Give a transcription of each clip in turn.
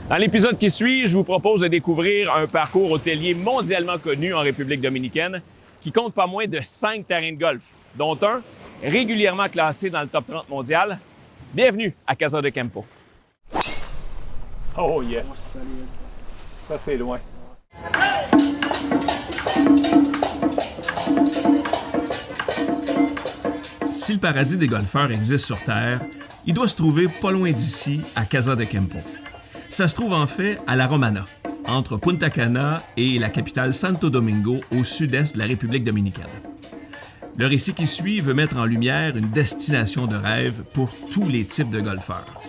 Dans l'épisode qui suit, je vous propose de découvrir un parcours hôtelier mondialement connu en République dominicaine qui compte pas moins de 5 terrains de golf, dont un régulièrement classé dans le top 30 mondial. Bienvenue à Casa de Campo. Oh yes! Ça, c'est loin. Si le paradis des golfeurs existe sur Terre, il doit se trouver pas loin d'ici, à Casa de Campo. Ça se trouve en fait à La Romana, entre Punta Cana et la capitale Santo Domingo, au sud-est de la République dominicaine. Le récit qui suit veut mettre en lumière une destination de rêve pour tous les types de golfeurs.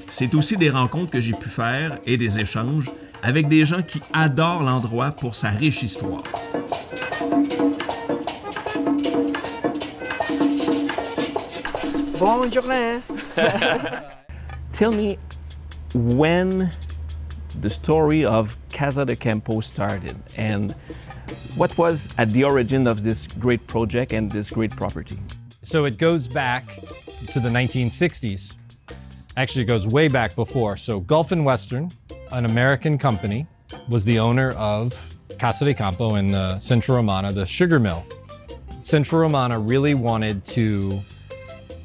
C'est aussi des rencontres que j'ai pu faire et des échanges avec des gens qui adorent l'endroit pour sa riche histoire. Bonjour. Tell me when the story of Casa de Campo started and what was at the origin of this great project and this great property? So it goes back to the 1960s. Actually, it goes way back before. So Gulf and Western, an American company, was the owner of Casa de Campo in Central Romana, the sugar mill. Central Romana really wanted to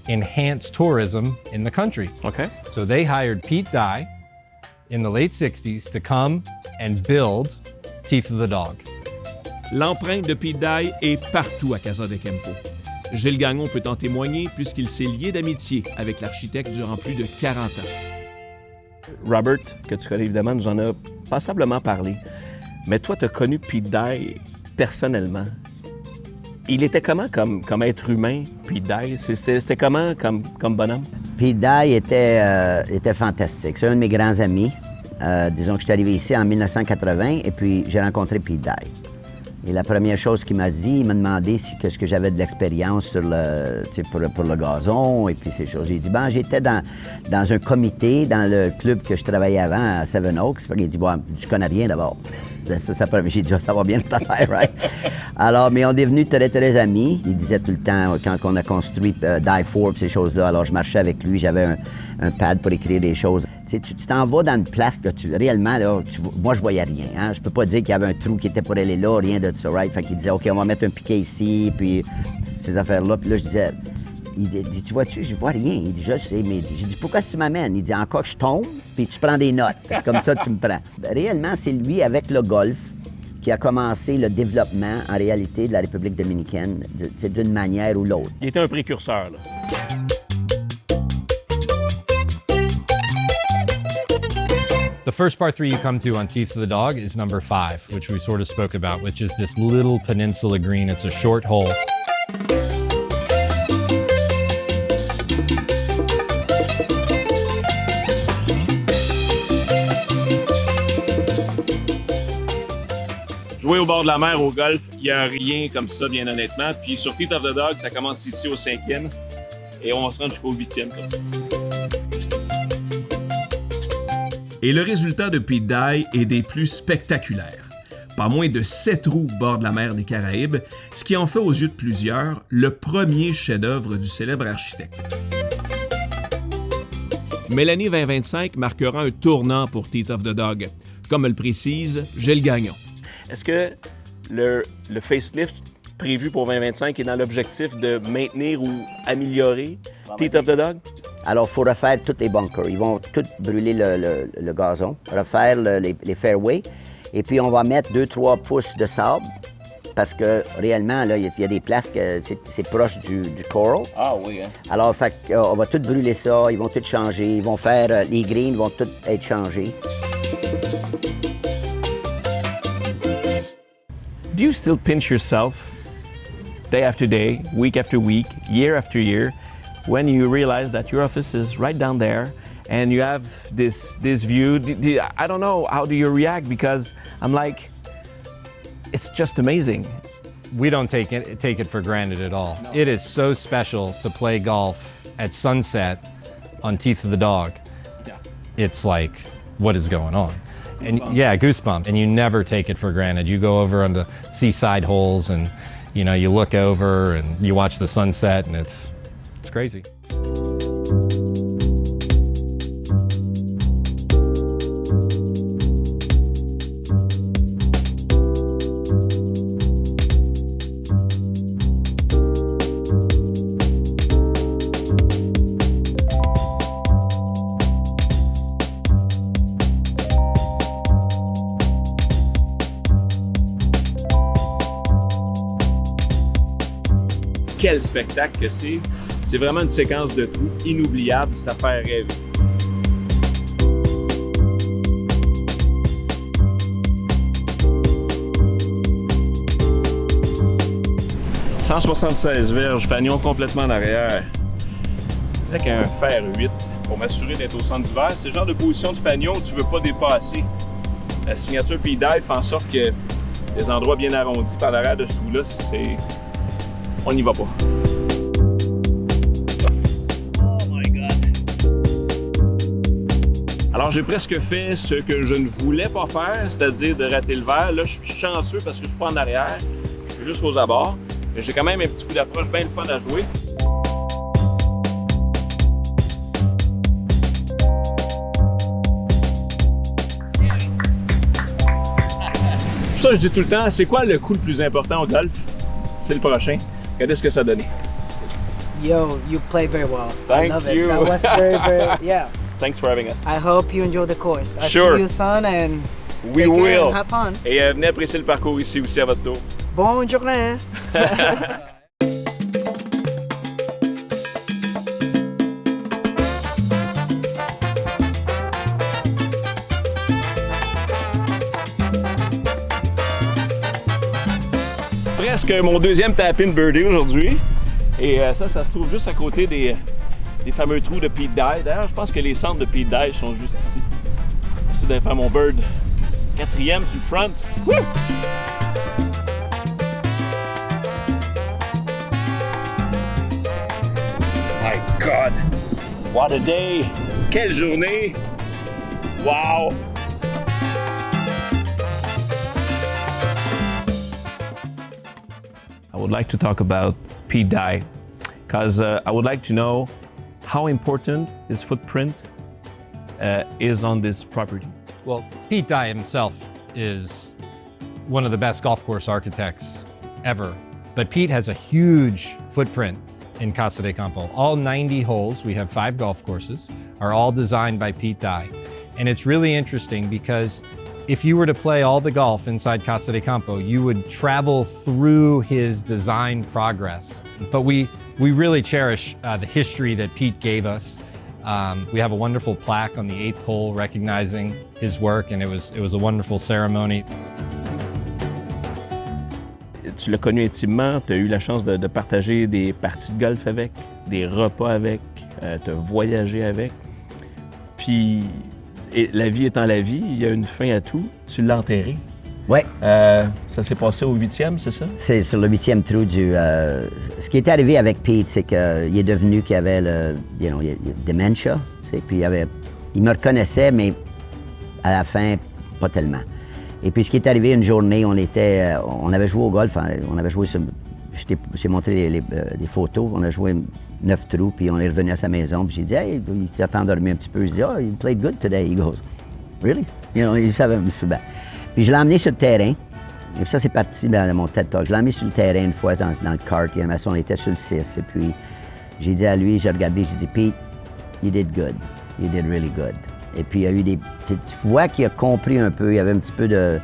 enhance tourism in the country. Okay. So they hired Pete Dye in the late 60s to come and build Teeth of the Dog. L'empreinte de Pete Dye est partout à Casa de Campo. Gilles Gagnon peut en témoigner puisqu'il s'est lié d'amitié avec l'architecte durant plus de 40 ans. Robert, que tu connais évidemment, nous en a passablement parlé. Mais toi, tu as connu Pete Dye personnellement. Il était comment comme être humain, Pete Dye? C'était comment comme bonhomme? Pete Dye était fantastique. C'est un de mes grands amis. Disons que je suis arrivé ici en 1980 et puis j'ai rencontré Pete Dye. Et la première chose qu'il m'a dit, il m'a demandé qu'est-ce que j'avais de l'expérience pour le gazon et puis ces choses. J'ai dit, j'étais dans un comité dans le club que je travaillais avant à Seven Oaks. Il dit, tu connais rien d'abord. J'ai dit, ça va bien notre affaire, right? Alors, mais on est devenus très, très amis. Il disait tout le temps, quand on a construit Die Forbes, ces choses-là, alors je marchais avec lui, j'avais un pad pour écrire des choses. Tu t'en vas dans une place que réellement, là, moi, je voyais rien. Hein? Je peux pas dire qu'il y avait un trou qui était pour aller là, rien de ça, right? Fait qu'il disait, OK, on va mettre un piquet ici, puis ces affaires-là. Puis là, je disais, il dit, tu vois-tu, je vois rien. Il dit, je sais, mais j'ai dit, pourquoi tu m'amènes? Il dit, encore que je tombe, puis tu prends des notes. Comme ça, tu me prends. Réellement, c'est lui, avec le golf, qui a commencé le développement, en réalité, de la République dominicaine, d'une manière ou l'autre. Il était un précurseur, là. The first par 3 you come to on Teeth of the Dog is number 5, which we sort of spoke about, which is this little peninsula green. It's a short hole. Jouer au bord de la mer au golf, il n'y a rien comme ça, bien honnêtement. Puis sur Teeth of the Dog, ça commence ici au 5e et on va se rendre jusqu'au 8e comme ça. Et le résultat de Pete Dye est des plus spectaculaires. Pas moins de 7 trous au bord de la mer des Caraïbes, ce qui en fait aux yeux de plusieurs le premier chef-d'œuvre du célèbre architecte. Mais l'année 2025 marquera un tournant pour Teeth of the Dog, comme le précise Gilles Gagnon. Est-ce que le facelift prévu pour 2025 est dans l'objectif de maintenir ou améliorer Teeth of the Dog? Alors, il faut refaire tous les bunkers. Ils vont tout brûler le gazon, refaire les fairways. Et puis, on va mettre 2-3 pouces de sable parce que réellement, là, il y a des places que c'est proche du coral. Ah oui, hein? Alors, on va tout brûler ça. Ils vont tout changer. Ils vont faire... les greens vont tout être changés. Do you still pinch yourself day after day, week after week, year after year, when you realize that your office is right down there and you have this view? I don't know, how do you react? Because I'm like, it's just amazing. We don't take it for granted at all. No. It is so special to play golf at sunset on Teeth of the Dog. Yeah. It's like, what is going on? And yeah, goosebumps. And you never take it for granted. You go over on the seaside holes and, you look over and you watch the sunset and it's crazy. quel spectacle que c'est. C'est vraiment une séquence de trous inoubliable, c'est à faire rêver. « 176 verges, fanion complètement en arrière. Avec un fer 8 pour m'assurer d'être au centre du verre. C'est le genre de position de fanion où tu ne veux pas dépasser. La signature Pete Dye fait en sorte que des endroits bien arrondis par l'arrière de ce trou-là, c'est... On n'y va pas. Oh my God! Alors j'ai presque fait ce que je ne voulais pas faire, c'est-à-dire de rater le verre. Là, je suis chanceux parce que je suis pas en arrière, je suis juste aux abords. Mais j'ai quand même un petit coup d'approche bien le fun à jouer. Pour ça, je dis tout le temps, c'est quoi le coup le plus important au golf? C'est le prochain. Regardez ce que ça a donné. Yo, you play very well. Thank I love you. it. That was very, yeah. Thanks for having us. I hope you enjoy the course. I Sure. see you, son, and We take care will. and have fun. Et venez apprécier le parcours ici aussi à votre tour. Bonne journée. Presque mon deuxième tap-in birdie aujourd'hui. Et ça se trouve juste à côté des fameux trous de Pete Dye. D'ailleurs, je pense que les centres de Pete Dye sont juste ici. J'essaie d'aller faire mon bird 4e sur le front. Woo! My God! What a day! Quelle journée! Wow! I would like to talk about Pete Dye because I would like to know how important his footprint is on this property. Well, Pete Dye himself is one of the best golf course architects ever. But Pete has a huge footprint in Casa de Campo. All 90 holes, we have 5 golf courses, are all designed by Pete Dye. And it's really interesting because if you were to play all the golf inside Casa de Campo, you would travel through his design progress. But we really cherish the history that Pete gave us. We have a wonderful plaque on the 8th hole recognizing his work, and it was a wonderful ceremony. Tu l'as connu intimement, tu as eu la chance de partager des parties de golf avec, des repas avec, tu as voyagé avec. Puis, et la vie étant la vie, il y a une fin à tout. Tu l'as enterré. Oui. Ça s'est passé au 8e, c'est ça? C'est sur le 8e trou du... ce qui est arrivé avec Pete, c'est qu'il est devenu qu'il avait le dementia. Puis il me reconnaissait, mais à la fin, pas tellement. Et puis ce qui est arrivé une journée, on avait joué au golf, on avait joué sur... J'ai montré des photos, on a joué 9 trous, puis on est revenu à sa maison, puis j'ai dit « Hey, il s'est endormi un petit peu. » Je dis « Oh, you played good today. » He goes « Really? » Il savait souvent. Puis je l'ai emmené sur le terrain, et puis ça c'est parti de mon TED Talk. Je l'ai emmené sur le terrain une fois dans le kart, on était sur le 6, et puis j'ai dit à lui, j'ai regardé, j'ai dit « Pete, you did good. You did really good. » Et puis il y a eu des... Tu vois qu'il a compris un peu, il y avait un petit peu de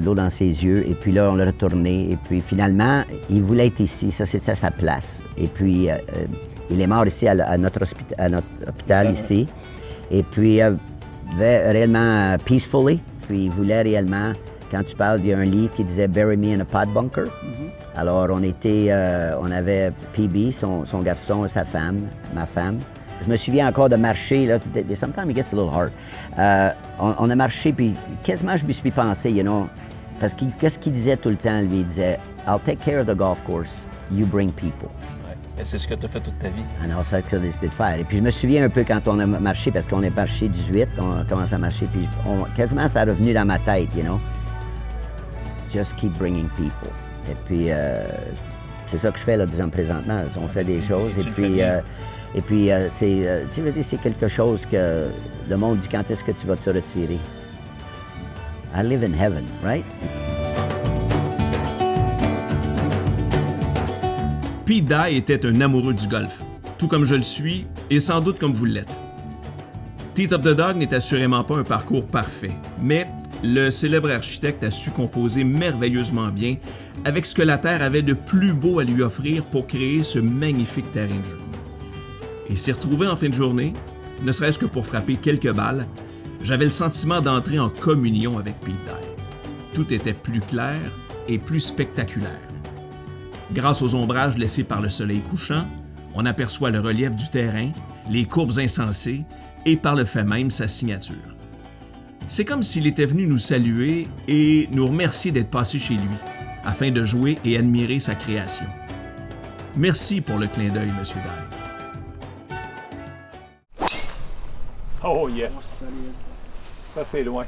l'eau dans ses yeux, et puis là, on l'a retourné, et puis finalement, il voulait être ici, ça c'était sa place. Et puis, il est mort ici à notre hôpital ici, et puis réellement peacefully, puis il voulait réellement, quand tu parles, il y a un livre qui disait « Bury me in a pot bunker ». Alors, on avait PB, son garçon et sa femme, ma femme. Je me souviens encore de marcher, là, sometimes it gets a little hard. On a marché, puis quasiment je me suis pensé, parce que qu'est-ce qu'il disait tout le temps, lui? Il disait « I'll take care of the golf course, you bring people ». Et c'est ce que tu as fait toute ta vie. Alors, c'est ce que j'ai décidé de faire. Et puis je me souviens un peu quand on a marché, parce qu'on est marché 18, on a commencé à marcher, puis quasiment ça est revenu dans ma tête, Just keep bringing people. Et puis, c'est ça que je fais, là, disons, présentement. On fait des choses, et puis, c'est quelque chose que le monde dit, quand est-ce que tu vas te retirer? I live in heaven, right? Pete Dye était un amoureux du golf, tout comme je le suis, et sans doute comme vous l'êtes. Teeth of the Dog n'est assurément pas un parcours parfait, mais le célèbre architecte a su composer merveilleusement bien avec ce que la Terre avait de plus beau à lui offrir pour créer ce magnifique terrain de jeu. Et s'y retrouver en fin de journée, ne serait-ce que pour frapper quelques balles, j'avais le sentiment d'entrer en communion avec Pete Dye. Tout était plus clair et plus spectaculaire. Grâce aux ombrages laissés par le soleil couchant, on aperçoit le relief du terrain, les courbes insensées et par le fait même sa signature. C'est comme s'il était venu nous saluer et nous remercier d'être passé chez lui, afin de jouer et admirer sa création. Merci pour le clin d'œil, M. Dye. Oh yes. Ça c'est loin.